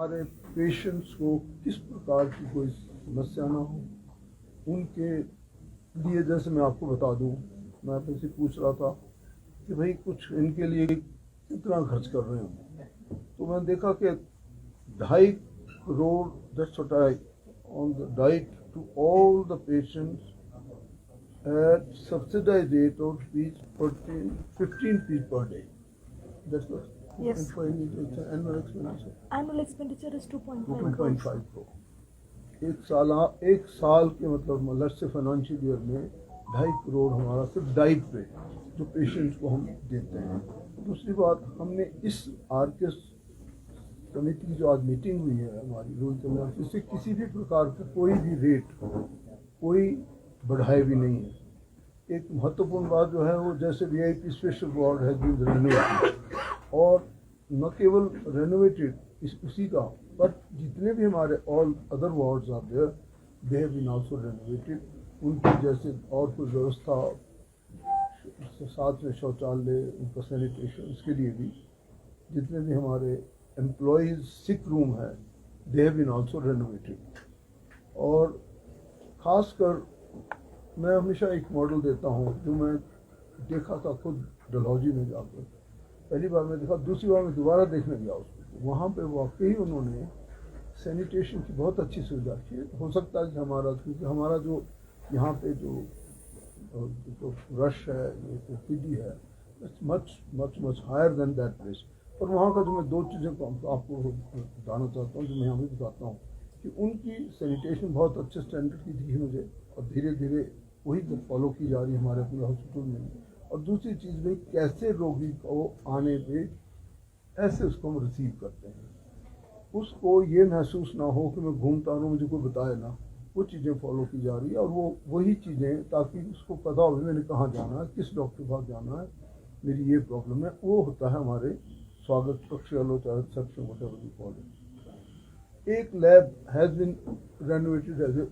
हमारे पेशेंट्स को किस प्रकार की कोई समस्या ना हो, उनके लिए जैसे मैं आपको बता दूं, मैं आपसे से पूछ रहा था कि भाई कुछ इनके लिए कितना खर्च कर रहे हैं, तो मैंने देखा कि 2.5 crore that's what I on the diet to all the patients at subsidized rate of fees 15 fees per day. That's what. Yes. It's an annual expenditure. Annual expenditure is 2.5 2.5 crores. crore. एक साल के मतलब लेट्स से फाइनेंशियल ईयर में 2.5 करोड़ हमारा सिर्फ diet पे जो patients को हम देते हैं। दूसरी बात, हमने इस आर के समिति की जो आज मीटिंग हुई है हमारी रूल चल रहा है, इससे किसी भी प्रकार का कोई भी रेट कोई बढ़ाए भी नहीं है। एक महत्वपूर्ण बात जो है वो जैसे VIP स्पेशल वार्ड है बीन रेनोवेटेड, और न केवल रेनोवेटेड उसी का, बट जितने भी हमारे all other wards are there they have been also renovated. उनकी जैसे और कोई व्यवस्था, साथ में शौचालय, उनका सैनिटेशन, इसके लिए भी जितने भी हमारे एम्प्लॉयज़ सिक रूम है they have been also renovated. और ख़ासकर मैं हमेशा एक मॉडल देता हूँ जो मैं देखा था खुद डलहौजी में जाकर, पहली बार मैं देखा, दूसरी बार मैं दोबारा देखने गया उसको, वहाँ पे वाकई उन्होंने सैनिटेशन की बहुत अच्छी सुविधा की। हो सकता है कि क्योंकि हमारा जो यहाँ पे जो रश है, ये ओपीडी है, much much much higher than that place. और वहाँ का जो मैं दो चीज़ें आपको बताना चाहता हूँ, जो मैं यहाँ भी बताता हूँ कि उनकी सैनिटेशन बहुत अच्छे स्टैंडर्ड की दिखी मुझे, और धीरे धीरे वही फॉलो की जा रही है हमारे अपने हॉस्पिटल में। और दूसरी चीज़ भाई, कैसे रोगी को आने पे ऐसे उसको हम रिसीव करते हैं, उसको ये महसूस ना हो कि मैं घूमता रहूँ मुझे कोई बताए ना, वो चीज़ें फॉलो की जा रही है। और वो वही चीज़ें, ताकि उसको पता हो मैंने कहाँ जाना है, किस डॉक्टर के पास जाना है, मेरी ये प्रॉब्लम है, वो होता है हमारे स्वागत कक्ष रिसेप्शन वटेवर कॉलेज। एक lab has been renovated as a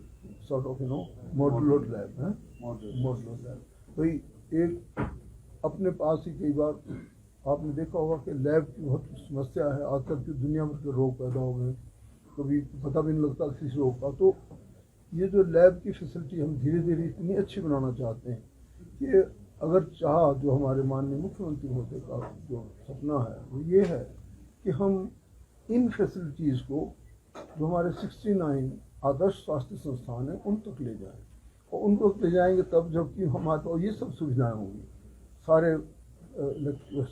sort of modular lab है, मॉड्यूलर लैब। भाई एक अपने पास ही कई बार आपने देखा होगा कि लैब की बहुत समस्या है, आजकल की दुनिया भर के रोग पैदा हो गए, कभी पता भी नहीं लगता किस रोग का। तो ये जो लैब की फैसिलिटी हम धीरे धीरे इतनी अच्छी बनाना चाहते हैं कि अगर चाह जो हमारे माननीय मुख्यमंत्री महोदय का जो सपना है वो ये है कि हम इन फैसिलिटीज़ को जो हमारे 69 आदर्श स्वास्थ्य संस्थान है उन तक ले जाएं, और उनको ले जाएंगे तब जबकि हमारे पास ये सब सुविधाएं होंगी। सारे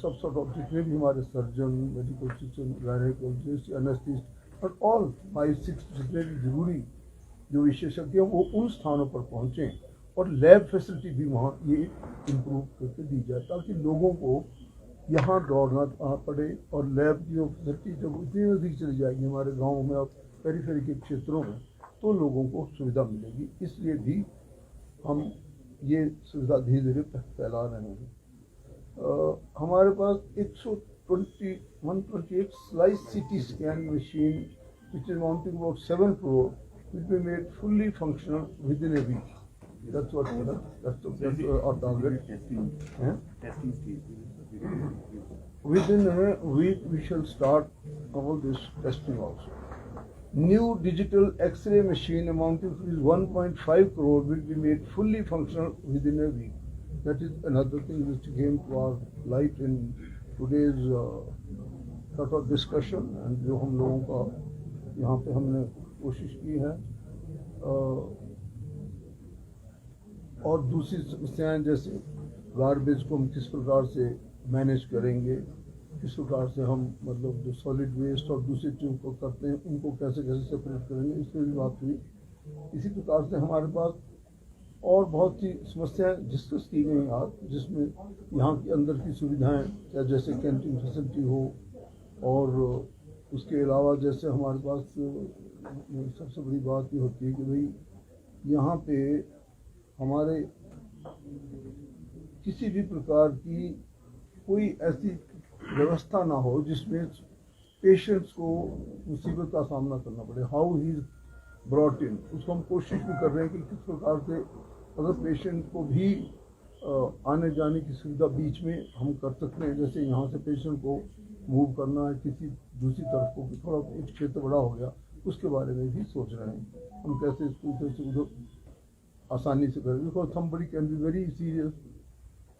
सब सॉर्ट ऑफ जितने भी हमारे सर्जन, मेडिकल असिस्टेंट, गायनेकोलॉजिस्ट, एनेस्थिस्ट और ऑल 5-6 जितने भी जरूरी जो विशेषज्ञ हैं वो उन स्थानों पर पहुँचें, और लैब फैसिलिटी भी वहाँ ये इम्प्रूव करके दी जाए, ताकि लोगों को यहाँ दौड़ना पड़े। और लैब की जो फैसिलिटी जब इतनी नज़दीक चली जाएगी हमारे गाँव में और पेरीफेरी के क्षेत्रों में, तो लोगों को सुविधा मिलेगी। इसलिए भी हम ये सुविधा धीरे धीरे फैला रहे हैं। हमारे पास 128 slice CT scan machine which is mounting about 7 crore will be made fully functional within a week. That's our target. Within a week we shall start all this testing also. New digital X-ray machine amounting to 1.5 crore will be made fully functional within a week. That is another thing which came to our light in today's sort of discussion, and जो हम लोगों का यहाँ पे हमने कोशिश की है। और दूसरी समस्याएं जैसे गार्बेज को हम किस प्रकार से मैनेज करेंगे, किस प्रकार से हम मतलब जो सॉलिड वेस्ट और दूसरी चीज़ों को करते हैं उनको कैसे कैसे सेपरेट करेंगे, इस पर भी बात हुई। इसी प्रकार से हमारे पास और बहुत सी समस्याएं डिस्कस की गई आज, जिसमें यहाँ के अंदर की सुविधाएं जैसे कैंटीन फैसिलिटी हो, और उसके अलावा जैसे हमारे पास सबसे बड़ी बात ये होती है कि भाई यहाँ पे हमारे किसी भी प्रकार की कोई ऐसी व्यवस्था ना हो जिसमें पेशेंट्स को मुसीबत का सामना करना पड़े। How he is brought in, उसको हम कोशिश भी कर रहे हैं कि किस प्रकार से अगर पेशेंट को भी आने जाने की सुविधा बीच में हम कर सकते हैं। जैसे यहाँ से पेशेंट को मूव करना है किसी दूसरी तरफ को, कि थोड़ा एक क्षेत्र बड़ा हो गया, उसके बारे में भी सोच रहे हैं हम कैसे इसको इधर से उधर आसानी से करें। Because somebody can be very serious,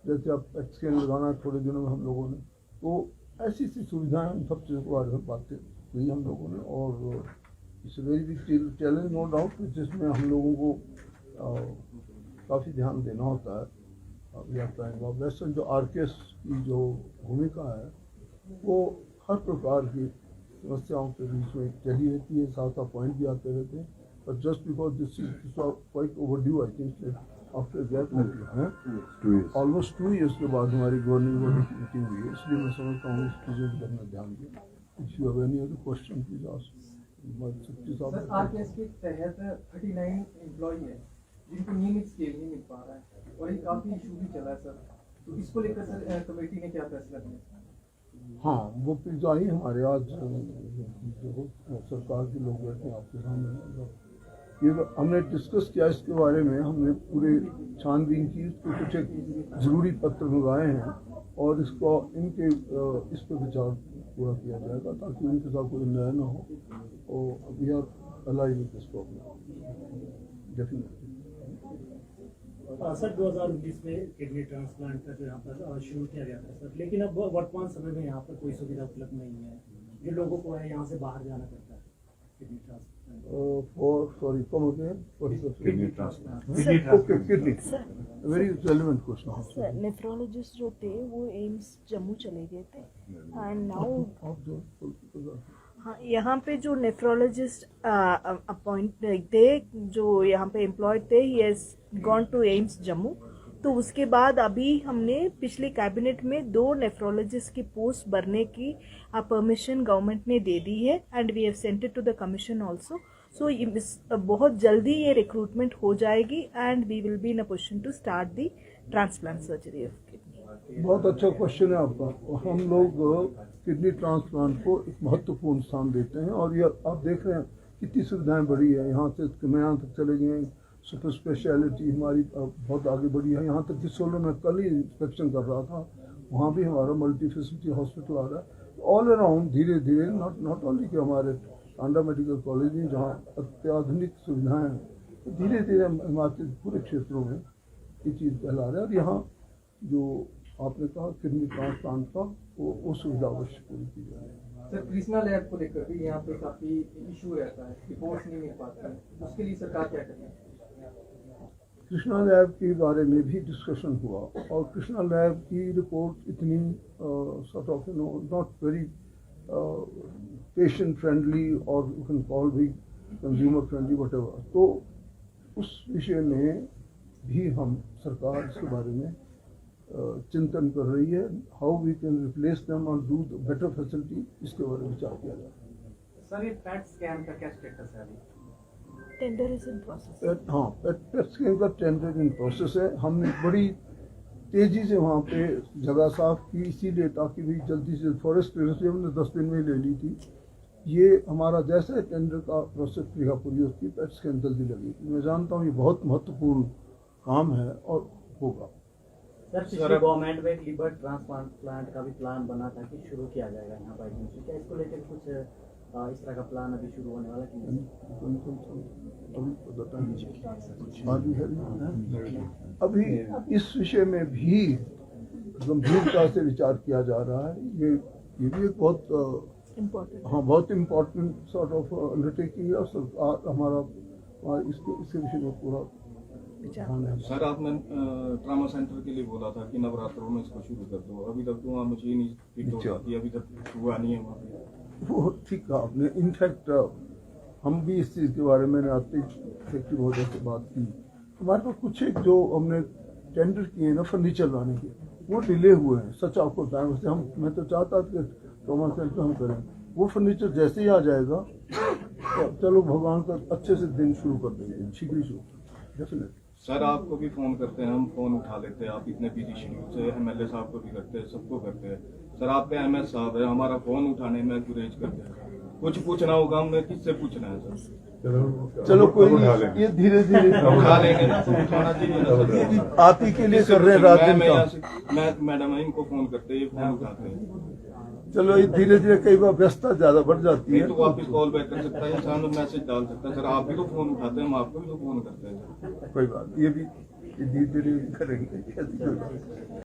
जैसे आप स्कैन लगाना है थोड़े दिनों में हम लोगों ने, तो ऐसी सी सुविधाएं उन सब चीज़ों के बारे में बातें हुई हम लोगों ने। और it's very big challenge no doubt, जिसमें हम लोगों को काफ़ी ध्यान देना होता है। अभी आपका वेस्टर्न जो आर्केस की जो भूमिका है वो हर प्रकार की समस्याओं के बीच में चली रहती है, साथ साथ पॉइंट भी आते रहते हैं। But just because this is quite overdue, I think after that almost 2 years के बाद हमारी गवर्निंग बॉडी की मीटिंग हुई है, इसलिए मैं समझता हूँ इस चीज़ों की तरफ ध्यान दें। If you have any other question please ask. Sir RKS के तहत 39 एम्प्लॉई है जिनको नियमित स्केल नहीं मिल पा रहा है और ये काफी इशू भी चला है सर, तो इसको लेकर सर कमेटी ने क्या फैसला किया? हाँ, वो पिज्जा ही हमारे आज जो सरकार के लोग बैठे हैं आपके सामने, ये हमने डिस्कस किया इसके बारे में, हमने पूरे छानबीन की, इसको कुछ एक ज़रूरी पत्र मंगाए हैं और इसको इनके इस पर विचार पूरा किया जाएगा ताकि उनके साथ कोई अन्याय ना हो। और we are alive with this problem definitely. Sir 2019 में किडनी ट्रांसप्लांट का जो यहाँ पर शुरू किया गया था सर, लेकिन अब वर्तमान समय में यहाँ पर कोई सुविधा उपलब्ध नहीं है, जो लोगों को है यहाँ से बाहर जाना पड़ता है kidney transplant. Kidney very relevant question. Sir nephrologist जो थे वो एम्स जम्मू चले गए थे एंड नाउ हाँ, यहाँ पे जो नेफ्रोलॉजिस्ट अपॉइंट थे, जो यहाँ पे एम्प्लॉयड थे, he has gone to AIIMS Jammu. तो उसके बाद अभी हमने पिछले कैबिनेट में 2 नेफ्रोलॉजिस्ट की पोस्ट भरने की परमिशन गवर्नमेंट ने दे दी है and we have sent it to the commission also. So बहुत जल्दी ये रिक्रूटमेंट हो जाएगी and we will be in a position to start the transplant surgery of kidney. बहुत अच्छा क्वेश्चन है आपका। हम लोग किडनी ट्रांसप्लांट को एक महत्वपूर्ण स्थान देते हैं और ये आप देख रहे हैं कितनी सुविधाएं बढ़ी है। यहाँ से यहाँ तक चले गए, सुपर स्पेशलिटी हमारी बहुत आगे बढ़ी है। यहाँ तक कि सोलो में कल ही इंस्पेक्शन कर रहा था, वहाँ भी हमारा मल्टी फैसिलिटी हॉस्पिटल आ रहा है। ऑल अराउंड धीरे धीरे नॉट ओनली कि हमारे टांडा मेडिकल कॉलेज में जहाँ अत्याधुनिक सुविधाएं हैं, धीरे धीरे हिमाचल पूरे क्षेत्रों में ये चीज़ फैला रहा है। और यहाँ जो आपने कहा किडनी ट्रांसप्लांट का वो सुविधा अवश्य पूरी की जाए। सर कृष्णा लैब को लेकर भी यहाँ पे काफी इशू रहता है, रिपोर्ट नहीं मिल पाता है, उसके लिए सरकार क्या करे? कृष्णा लैब के बारे में भी डिस्कशन हुआ और कृष्णा लैब की रिपोर्ट इतनी sort of not very patient friendly और यू कैन कॉल भी कंज्यूमर फ्रेंडली व्हाटएवर। तो उस विषय में भी हम सरकार इसके बारे में चिंतन कर रही है, how we can replace them और डू बेटर फैसिलिटी, इसके बारे में विचार किया जाए। सर ये पैट स्कैन का क्या स्टेटस है अभी? Tender is in process. हाँ, पेट स्कैन का टेंडर इन प्रोसेस है। हमने बड़ी तेज़ी से वहाँ पे जगह साफ की, इसीलिए ताकि भी जल्दी से फॉरेस्ट क्लियरेंस भी हमने 10 दिन में ले ली थी। ये हमारा जैसे टेंडर का प्रोसेस क्रिया पूरी होती है, पेट स्कैन जल्दी लगेगी। मैं जानता हूँ ये बहुत महत्वपूर्ण काम है और होगा। सर पिछले गवर्नमेंट में लीवर ट्रांसप्लांट का भी प्लान बना था कि शुरू किया जाएगा यहाँ पर, क्या इसको लेकर कुछ इस तरह का प्लान अभी शुरू होने वाला कि अभी इस विषय में भी गंभीरता से विचार किया जा रहा है। ये भी एक बहुत इम्पोर्टेंट बहुत इम्पोर्टेंट सॉर्ट ऑफ अंडरटेकिंग है और सरकार हमारा इसके विषय में पूरा ध्यान है। सर आपने ट्रामा सेंटर के लिए बोला था कि नवरात्रों में इसको शुरू कर दो, अभी तक तो वहाँ मशीन ही फिट हो जाती है, अभी तक हुआ नहीं है वहाँ पे। वो ठीक कहा आपने। इनफैक्ट हम भी इस चीज़ के बारे में आते सेक्रेटरी महोदय से बात की। हमारे पास कुछ एक जो हमने टेंडर किए ना फर्नीचर लाने के, वो डिले हुए हैं। सच आपको बताएं, वैसे मैं तो चाहता था कि ट्रॉमा सेंटर हम करें, वो फर्नीचर जैसे ही आ जाएगा तो चलो भगवान का अच्छे से दिन शुरू कर देंगे, शीघ्र शुरू डेफिनेटली। सर आपको भी फोन करते हैं, हम फोन उठा लेते हैं, आप इतने बिजी शेड्यूल से MLA साहब को भी करते हैं, सबको करते हैं। सर आपके MS साहब है, हमारा फोन उठाने में गुरेज करते हैं। कुछ पूछना होगा हमने, किससे पूछना है सर? चलो कोई ये धीरे धीरे उठा लेंगे ना, तो उठाना चाहिए। आप ही के लिए कर रहे हैं रात दिन मैं मैडम इनको फोन करते हैं, ये फोन उठाते हैं। चलो ये धीरे धीरे कई बार व्यस्तता ज्यादा बढ़ जाती नहीं है तो वापस कॉल बैक कर सकता है इंसान, मैसेज डाल सकता है। सर आप भी तो फोन उठाते हैं, हम आपको भी तो फोन करते हैं। कोई बात नहीं, ये भी धीरे धीरे करेंगे, ऐसी कोई बात नहीं।